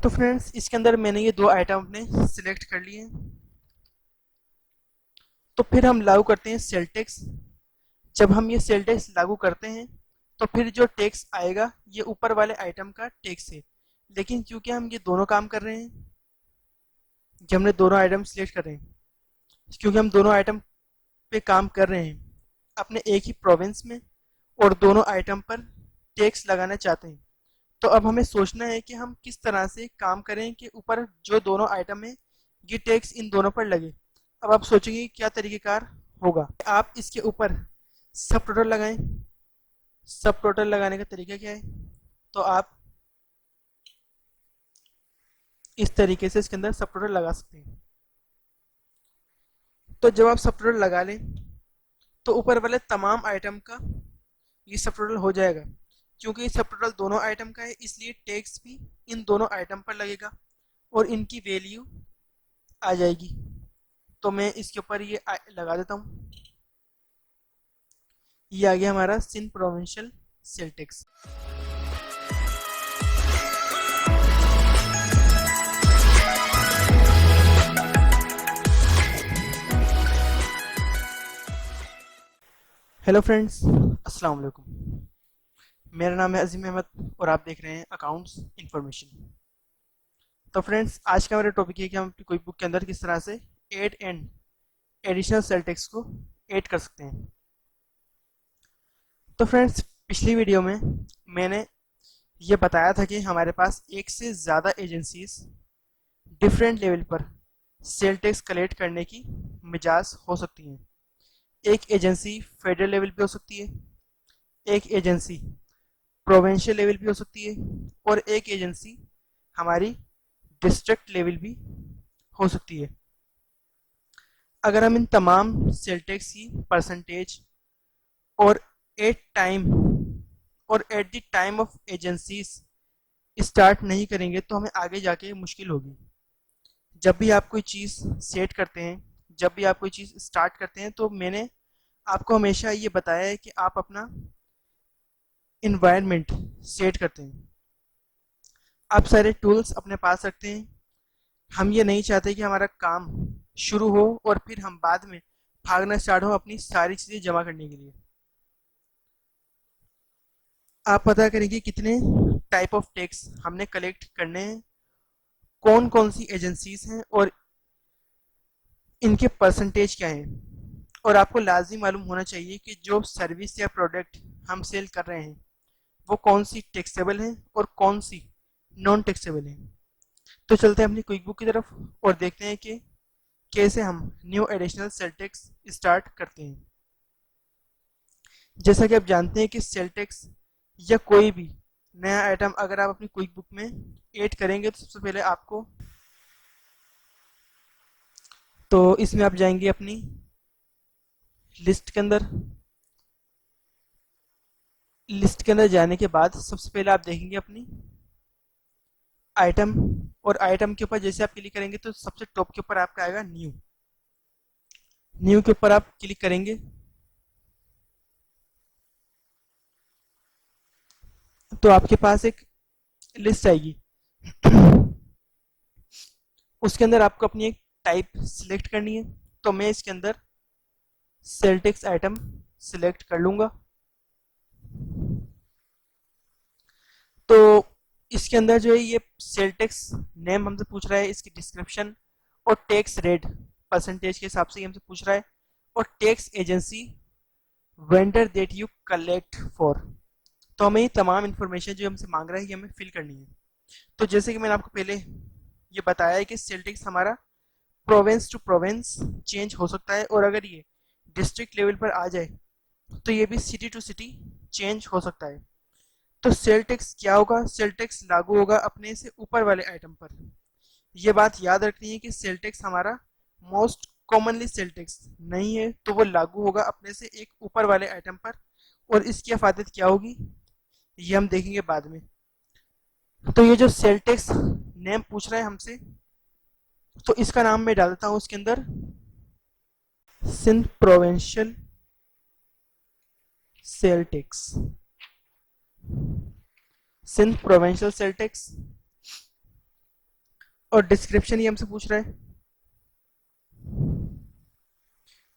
तो फ्रेंड्स इसके अंदर मैंने ये दो आइटम अपने सिलेक्ट कर लिए हैं। तो फिर हम लागू करते हैं सेल टैक्स। जब हम ये सेल टैक्स लागू करते हैं तो फिर जो टैक्स आएगा ये ऊपर वाले आइटम का टैक्स है। लेकिन क्योंकि हम ये दोनों काम कर रहे हैं, जब हमने दोनों आइटम सिलेक्ट कर रहे हैं, क्योंकि हम दोनों आइटम पे काम कर रहे हैं अपने एक ही प्रोविंस में और दोनों आइटम पर टैक्स लगाना चाहते हैं, तो अब हमें सोचना है कि हम किस तरह से काम करें कि ऊपर जो दोनों आइटम है ये टैक्स इन दोनों पर लगे। अब आप सोचेंगे क्या तरीक़ेकार होगा। आप इसके ऊपर सब टोटल लगाएं। सब टोटल लगाने का तरीका क्या है, तो आप इस तरीके से इसके अंदर सब टोटल लगा सकते हैं। तो जब आप सब टोटल लगा लें तो ऊपर वाले तमाम आइटम का ये सब टोटल हो जाएगा। क्योंकि ये सब टोटल दोनों आइटम का है इसलिए टैक्स भी इन दोनों आइटम पर लगेगा और इनकी वैल्यू आ जाएगी। तो मैं इसके ऊपर ये लगा देता हूँ। ये आ गया हमारा Sindh provincial sale tax. Hello friends, अस्सलाम वालेकुम। मेरा नाम है अजीम अहमद और आप देख रहे हैं अकाउंट्स इन्फॉर्मेशन। तो फ्रेंड्स आज का मेरा टॉपिक है कि हम अपनी कोई बुक के अंदर किस तरह से add and additional sale tax को ऐड कर सकते हैं। तो फ्रेंड्स पिछली वीडियो में मैंने ये बताया था कि हमारे पास एक से ज़्यादा एजेंसीज डिफरेंट लेवल पर सेल टैक्स कलेक्ट करने की मिजाज हो सकती हैं। एक एजेंसी फेडरल लेवल पे हो सकती है, एक एजेंसी प्रोविंशियल लेवल पे हो सकती है और एक एजेंसी हमारी डिस्ट्रिक्ट लेवल भी हो सकती है। अगर हम इन तमाम सेल टैक्स की परसेंटेज और एट टाइम और at the time of agencies start नहीं करेंगे तो हमें आगे जाके मुश्किल होगी। जब भी आप कोई चीज़ सेट करते हैं, जब भी आप कोई चीज़ स्टार्ट करते हैं, तो मैंने आपको हमेशा ये बताया है कि आप अपना इन्वायरमेंट सेट करते हैं, आप सारे टूल्स अपने पास रखते हैं। हम ये नहीं चाहते कि हमारा काम शुरू हो और फिर हम बाद में भागना स्टार्ट हो अपनी सारी चीज़ें जमा करने के लिए। आप पता करें कि कितने टाइप ऑफ टैक्स हमने कलेक्ट करने हैं, कौन कौन सी एजेंसीज हैं और इनके परसेंटेज क्या हैं। और आपको लाजमी मालूम होना चाहिए कि जो सर्विस या प्रोडक्ट हम सेल कर रहे हैं वो कौन सी टैक्सेबल है और कौन सी नॉन टैक्सेबल है। तो चलते हैं अपनी क्विक बुक की तरफ और देखते हैं कि कैसे हम new additional sale tax start करते हैं। जैसा कि आप जानते हैं कि सेल टैक्स या कोई भी नया आइटम अगर आप अपनी क्विक बुक में ऐड करेंगे तो सबसे पहले आपको, तो इसमें आप जाएंगे अपनी लिस्ट के अंदर। लिस्ट के अंदर जाने के बाद सबसे पहले आप देखेंगे अपनी आइटम, और आइटम के ऊपर जैसे आप क्लिक करेंगे तो सबसे टॉप के ऊपर आपका आएगा न्यू। न्यू के ऊपर आप क्लिक करेंगे तो आपके पास एक लिस्ट आएगी। उसके अंदर आपको अपनी एक टाइप सिलेक्ट करनी है। तो मैं इसके अंदर सेल टैक्स आइटम सिलेक्ट कर लूँगा। तो इसके अंदर जो है ये सेल टैक्स नेम हमसे पूछ रहा है, इसकी डिस्क्रिप्शन और टैक्स रेट परसेंटेज के हिसाब से ये हमसे पूछ रहा है, और tax agency vendor that you collect for. तो हमें ये तमाम इन्फॉर्मेशन जो हमसे मांग रहा है ये हमें फिल करनी है। तो जैसे कि मैंने आपको पहले ये बताया है कि सेल टैक्स हमारा प्रोविंस टू प्रोविंस चेंज हो सकता है, और अगर ये डिस्ट्रिक्ट लेवल पर आ जाए तो ये भी सिटी टू सिटी चेंज हो सकता है। तो सेल टैक्स क्या होगा, सेल टैक्स लागू होगा अपने से ऊपर वाले आइटम पर। यह बात याद रखनी है कि सेल टैक्स हमारा मोस्ट कॉमनली सेल टैक्स नहीं है, तो वो लागू होगा अपने से एक ऊपर वाले आइटम पर, और इसकी अफादत क्या होगी ये हम देखेंगे बाद में। तो ये जो सेल टैक्स नेम पूछ रहा है हमसे, तो इसका नाम मैं डाल देता हूँ उसके अंदर Sindh provincial sale tax. Sindh provincial sale tax. और डिस्क्रिप्शन ये हमसे पूछ रहा है,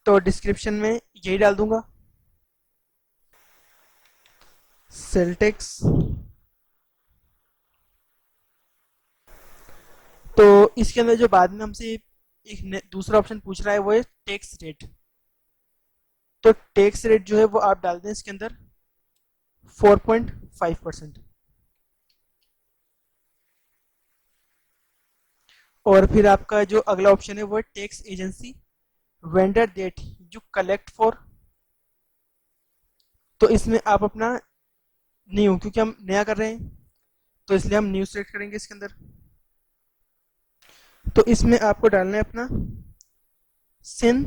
तो डिस्क्रिप्शन में यही डाल दूंगा, सेल टैक्स। तो इसके अंदर जो बाद में हमसे एक दूसरा ऑप्शन पूछ रहा है वो है टैक्स रेट। तो टैक्स रेट जो है वो आप डाल दें इसके अंदर 4.5%। और फिर आपका जो अगला ऑप्शन है वो है tax agency vendor that you collect for. तो इसमें आप अपना न्यू, क्योंकि हम नया कर रहे हैं तो इसलिए हम न्यू सेलेक्ट करेंगे इसके अंदर। तो इसमें आपको डालना है अपना सिंध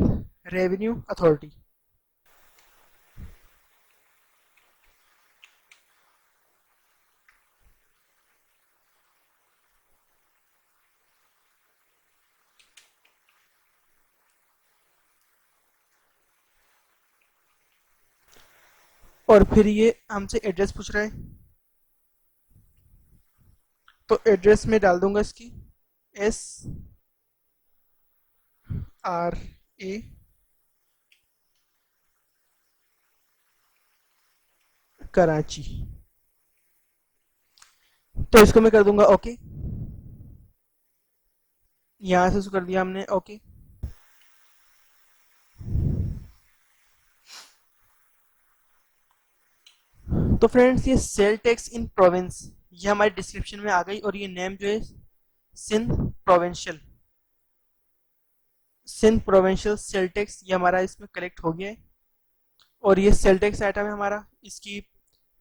रेवेन्यू अथॉरिटी। और फिर ये हमसे एड्रेस पूछ रहा है, तो एड्रेस में डाल दूंगा इसकी SRA कराची। तो इसको मैं कर दूंगा ओके। यहाँ से कर दिया हमने ओके। तो फ्रेंड्स ये सेल टैक्स इन प्रोविंस ये हमारे डिस्क्रिप्शन में आ गई, और ये नेम जो है Sindh provincial, Sindh provincial sale tax ये हमारा इसमें कलेक्ट हो गया है। और ये सेल टैक्स आइटम है हमारा, इसकी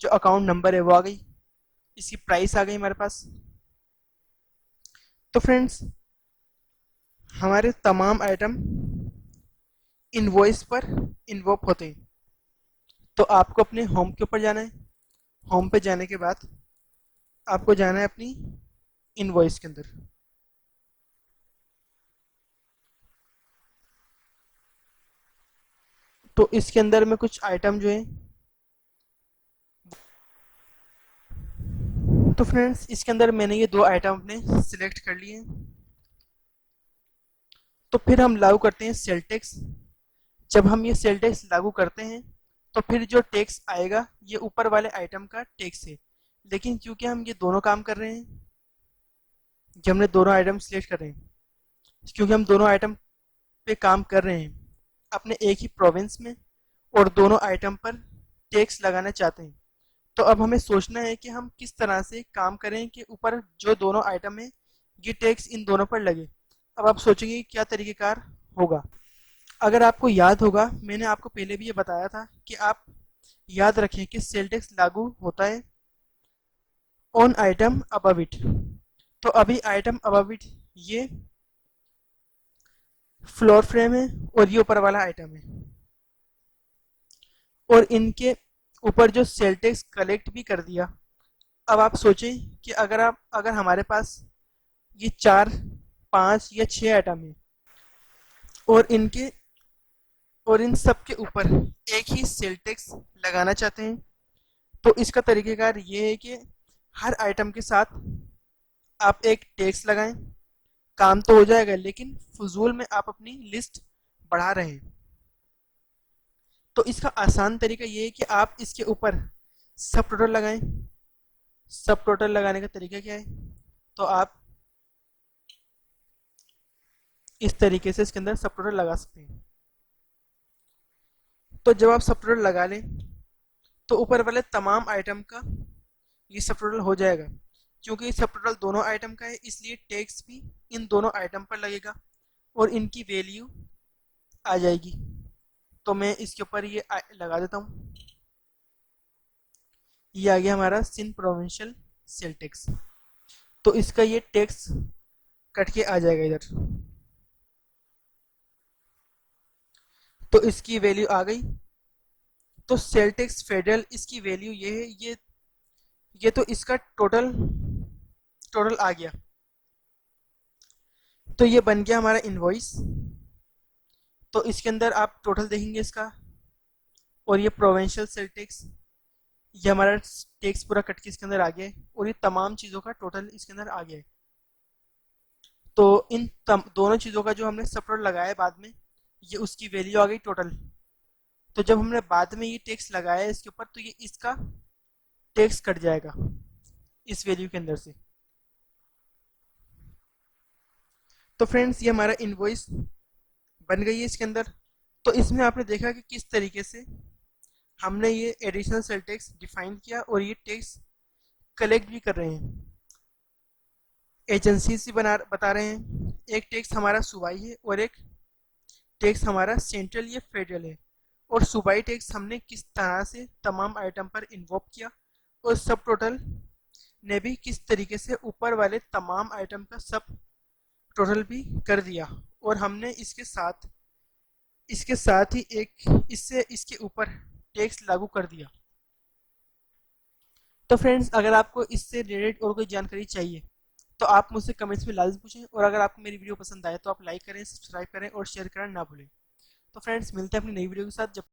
जो अकाउंट नंबर है वो आ गई, इसकी प्राइस आ गई हमारे पास। तो फ्रेंड्स हमारे तमाम आइटम इनवॉइस पर इन्वॉल्व होते हैं। तो आपको अपने होम के ऊपर जाना है, होम पे जाने के बाद आपको जाना है अपनी इनवॉइस के अंदर। तो इसके अंदर में कुछ आइटम जो है, तो फ्रेंड्स इसके अंदर मैंने ये दो आइटम अपने सिलेक्ट कर लिए हैं। तो फिर हम लागू करते हैं सेल टैक्स। जब हम ये सेल टैक्स लागू करते हैं तो फिर जो टैक्स आएगा ये ऊपर वाले आइटम का टैक्स है। लेकिन क्योंकि हम ये दोनों काम कर रहे हैं, जब हमने दोनों आइटम सिलेक्ट कर रहे हैं, क्योंकि हम दोनों आइटम पे काम कर रहे हैं अपने एक ही प्रोविंस में, और दोनों आइटम पर टैक्स लगाना चाहते हैं, तो अब हमें सोचना है कि हम किस तरह से काम करें कि ऊपर जो दोनों आइटम है ये टैक्स इन दोनों पर लगे। अब आप सोचेंगे कि क्या तरीक़ेकार होगा। अगर आपको याद होगा मैंने आपको पहले भी ये बताया था कि आप याद रखें कि सेल टैक्स लागू होता है ऑन आइटम अबव इट। तो अभी आइटम अबव इट ये फ्लोर फ्रेम है और ये ऊपर वाला आइटम है, और इनके ऊपर जो सेल टैक्स कलेक्ट भी कर दिया। अब आप सोचें कि अगर हमारे पास ये 4, 5 या 6 आइटम है, और इनके और इन सब के ऊपर एक ही सेल टैक्स लगाना चाहते हैं, तो इसका तरीक़ेकार ये है कि हर आइटम के साथ आप एक टैक्स लगाएं। काम तो हो जाएगा लेकिन फजूल में आप अपनी लिस्ट बढ़ा रहे हैं। तो इसका आसान तरीका ये है कि आप इसके ऊपर सब टोटल लगाएं। सब टोटल लगाने का तरीका क्या है, तो आप इस तरीके से इसके अंदर सब टोटल लगा सकते हैं। तो जब आप सब टोटल लगा लें तो ऊपर वाले तमाम आइटम का ये सब टोटल हो जाएगा। क्योंकि सब टोटल दोनों आइटम का है इसलिए टैक्स भी इन दोनों आइटम पर लगेगा और इनकी वैल्यू आ जाएगी। तो मैं इसके ऊपर ये लगा देता हूँ, ये आ गया हमारा सिंध प्रोविंशियल सेल टैक्स। तो इसका ये टैक्स कट के आ जाएगा इधर। तो इसकी वैल्यू आ गई। तो सेल टैक्स फेडरल इसकी वैल्यू ये है, ये तो इसका टोटल टोटल आ गया। तो ये बन गया हमारा इनवॉइस। तो इसके अंदर आप टोटल देखेंगे इसका, और ये प्रोविंशियल सेल टैक्स ये हमारा टैक्स पूरा कट के इसके अंदर आ गया है, और ये तमाम चीज़ों का टोटल इसके अंदर आ गया है। तो इन दोनों चीज़ों का जो हमने सब टोटल लगाया बाद में, ये उसकी वैल्यू आ गई टोटल। तो जब हमने बाद में ये टैक्स लगाया इसके ऊपर, तो ये इसका टैक्स कट जाएगा इस वैल्यू के अंदर से। तो फ्रेंड्स, ये हमारा इनवॉइस बन गई है इसके अंदर। तो इसमें आपने देखा कि किस तरीके से हमने ये एडिशनल सेल टैक्स डिफाइन किया और ये टैक्स कलेक्ट भी कर रहे हैं, एजेंसी से बता रहे हैं। एक टैक्स हमारा सूबाई है और एक टैक्स हमारा सेंट्रल या फेडरल है। और सूबाई टैक्स हमने किस तरह से तमाम आइटम पर इन्वॉल्व किया, और सब टोटल ने भी किस तरीके से ऊपर वाले तमाम आइटम का सब टोटल भी कर दिया। और हमने इसके साथ ही एक इससे इसके ऊपर टैक्स लागू कर दिया। तो फ्रेंड्स, अगर आपको इससे रिलेटेड और कोई जानकारी चाहिए तो आप मुझसे कमेंट्स में लाजमी पूछें, और अगर आपको मेरी वीडियो पसंद आए तो आप लाइक करें, सब्सक्राइब करें और शेयर करना ना भूलें। तो फ्रेंड्स, मिलते हैं अपनी नई वीडियो के साथ। जब